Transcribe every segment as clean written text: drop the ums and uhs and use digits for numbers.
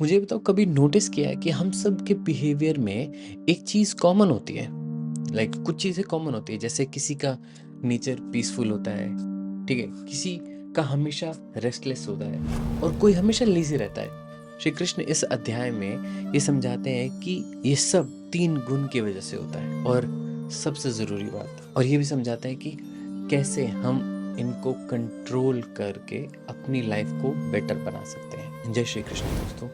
मुझे बताओ, कभी नोटिस किया है कि हम सब के बिहेवियर में एक चीज़ कॉमन होती है। कुछ चीज़ें कॉमन होती है, जैसे किसी का नेचर पीसफुल होता है, ठीक है, किसी का हमेशा रेस्टलेस होता है और कोई हमेशा लेजी रहता है। श्री कृष्ण इस अध्याय में ये समझाते हैं कि ये सब 3 गुण की वजह से होता है, और सबसे ज़रूरी बात, और ये भी समझाते हैं कि कैसे हम इनको कंट्रोल करके अपनी लाइफ को बेटर बना सकते हैं। जय श्री कृष्ण दोस्तों।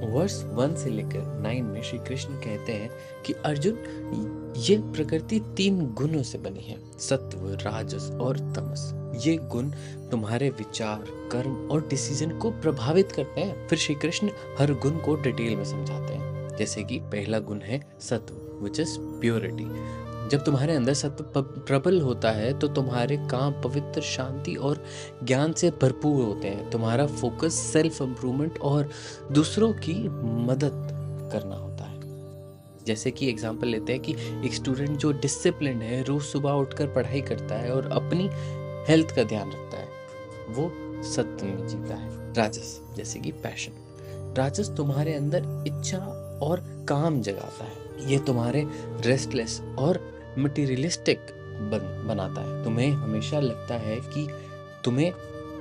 वर्स 1 से लेकर 9 में श्री कृष्ण कहते हैं कि अर्जुन, ये प्रकृति 3 गुणों से बनी है, सत्व, राजस और तमस। ये गुण तुम्हारे विचार, कर्म और डिसीजन को प्रभावित करते हैं। फिर श्री कृष्ण हर गुण को डिटेल में समझाते हैं। जैसे कि पहला गुण है सत्व, विच इज प्योरिटी। जब तुम्हारे अंदर सत्व प्रबल होता है तो तुम्हारे काम पवित्र, शांति और ज्ञान से भरपूर होते हैं। तुम्हारा फोकस सेल्फ इम्प्रूवमेंट और दूसरों की मदद करना होता है। जैसे कि एग्जांपल लेते हैं कि एक स्टूडेंट जो डिसिप्लिन है, रोज सुबह उठकर पढ़ाई करता है और अपनी हेल्थ का ध्यान रखता है, वो सत्य में जीता है। राजस, जैसे कि पैशन। राजस तुम्हारे अंदर इच्छा और काम जगाता है। ये तुम्हारे रेस्टलेस और मटेरियलिस्टिक बनाता है। तुम्हें हमेशा लगता है कि तुम्हें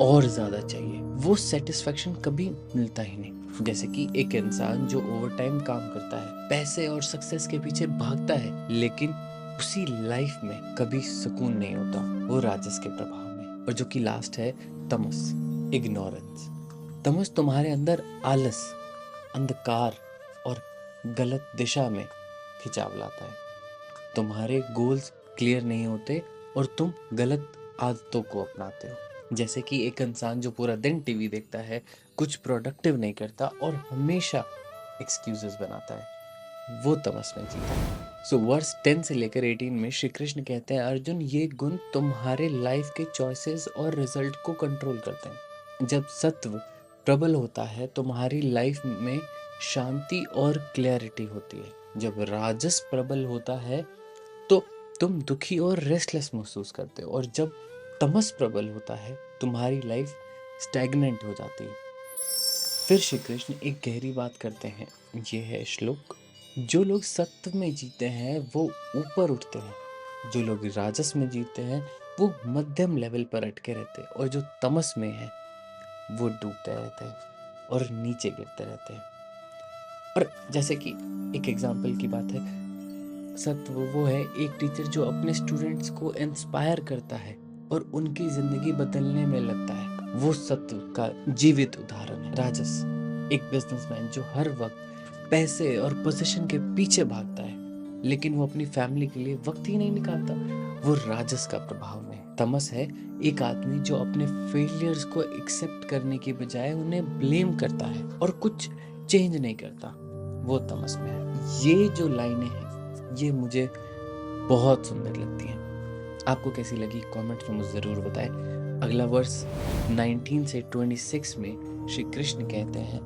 और ज्यादा चाहिए, वो सेटिस्फेक्शन कभी मिलता ही नहीं। जैसे कि एक इंसान जो ओवर टाइम काम करता है, पैसे और सक्सेस के पीछे भागता है, लेकिन उसी लाइफ में कभी सुकून नहीं होता, वो राजस के प्रभाव में। और जो कि लास्ट है तमस, इग्नोरेंस। तमस तुम्हारे अंदर आलस, अंधकार और गलत दिशा में खिंचाव लाता है। तुम्हारे गोल्स क्लियर नहीं होते और तुम गलत आदतों को अपनाते हो। जैसे कि एक इंसान जो पूरा दिन टीवी देखता है, कुछ प्रोडक्टिव नहीं करता और हमेशा एक्सक्यूजेस बनाता है, वो तमस में जीता है। सो वर्स 10 से लेकर 18 में श्री कृष्ण कहते हैं, अर्जुन, ये गुण तुम्हारे लाइफ के चॉइसेस और रिजल्ट को कंट्रोल करते हैं। जब सत्व प्रबल होता है तुम्हारी लाइफ में शांति और क्लैरिटी होती है। जब राजस प्रबल होता है तो तुम दुखी और रेस्टलेस महसूस करते हो, और जब तमस प्रबल होता है तुम्हारी लाइफ स्टैग्नेंट हो जाती है। फिर श्री कृष्ण एक गहरी बात करते हैं, ये है श्लोक। जो लोग सत्व में जीते हैं वो ऊपर उठते हैं, जो लोग राजस में जीते हैं वो मध्यम लेवल पर अटके रहते हैं, और जो तमस में है वो डूबते रहते हैं और नीचे गिरते रहते हैं। और जैसे कि एक एग्जाम्पल की बात है, सत्व वो है एक टीचर जो अपने स्टूडेंट्स को इंस्पायर करता है और उनकी जिंदगी बदलने में लगता है, वो सत्व का जीवित उदाहरण है। राजस एक बिजनेसमैन जो हर वक्त पैसे और पोजीशन के पीछे भागता है, लेकिन वो अपनी फैमिली के लिए वक्त ही नहीं निकालता, वो राजस का प्रभाव में है। तमस है एक आदमी जो अपने फेलियर्स को एक्सेप्ट करने की बजाय उन्हें ब्लेम करता है और कुछ चेंज नहीं करता, वो तमस में है। ये जो लाइनें हैं ये मुझे बहुत सुंदर लगती हैं। आपको कैसी लगी कमेंट में मुझे ज़रूर बताएं। अगला वर्स 19 से 26 में श्री कृष्ण कहते हैं,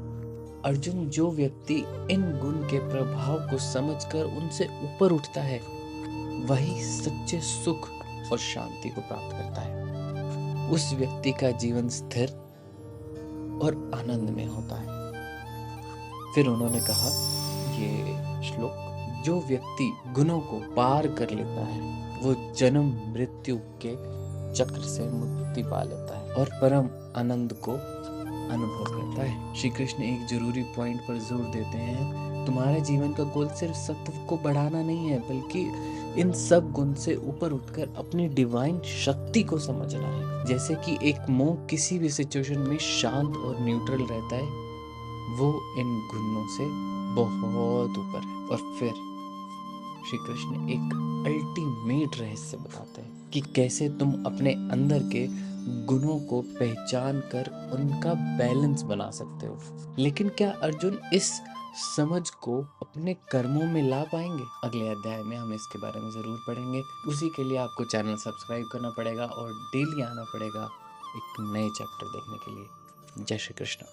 अर्जुन, जो व्यक्ति इन गुण के प्रभाव को समझकर उनसे ऊपर उठता है वही सच्चे सुख और शांति को प्राप्त करता है। उस व्यक्ति का जीवन स्थिर और आनंद में होता है। फिर उन्होंने कहा ये श्लोक, जो व्यक्ति गुणों को पार कर लेता है वो जन्म मृत्यु के चक्र से मुक्ति पा लेता है और परम आनंद को अनुभव करता है। श्री कृष्ण एक जरूरी पॉइंट पर जोर देते हैं, तुम्हारे जीवन का गोल सिर्फ सत्व को बढ़ाना नहीं है, बल्कि इन सब गुण से ऊपर उठकर अपनी डिवाइन शक्ति को समझना है। जैसे कि एक मोंक किसी भी सिचुएशन में शांत और न्यूट्रल रहता है, वो इन गुणों से बहुत ऊपर है। और फिर श्री कृष्ण एक अल्टीमेट रहस्य बताते हैं कि कैसे तुम अपने अंदर के गुणों को पहचान कर उनका बैलेंस बना सकते हो। लेकिन क्या अर्जुन इस समझ को अपने कर्मों में ला पाएंगे? अगले अध्याय में हम इसके बारे में जरूर पढ़ेंगे। उसी के लिए आपको चैनल सब्सक्राइब करना पड़ेगा और डेली आना पड़ेगा एक नए चैप्टर देखने के लिए। जय श्री कृष्ण।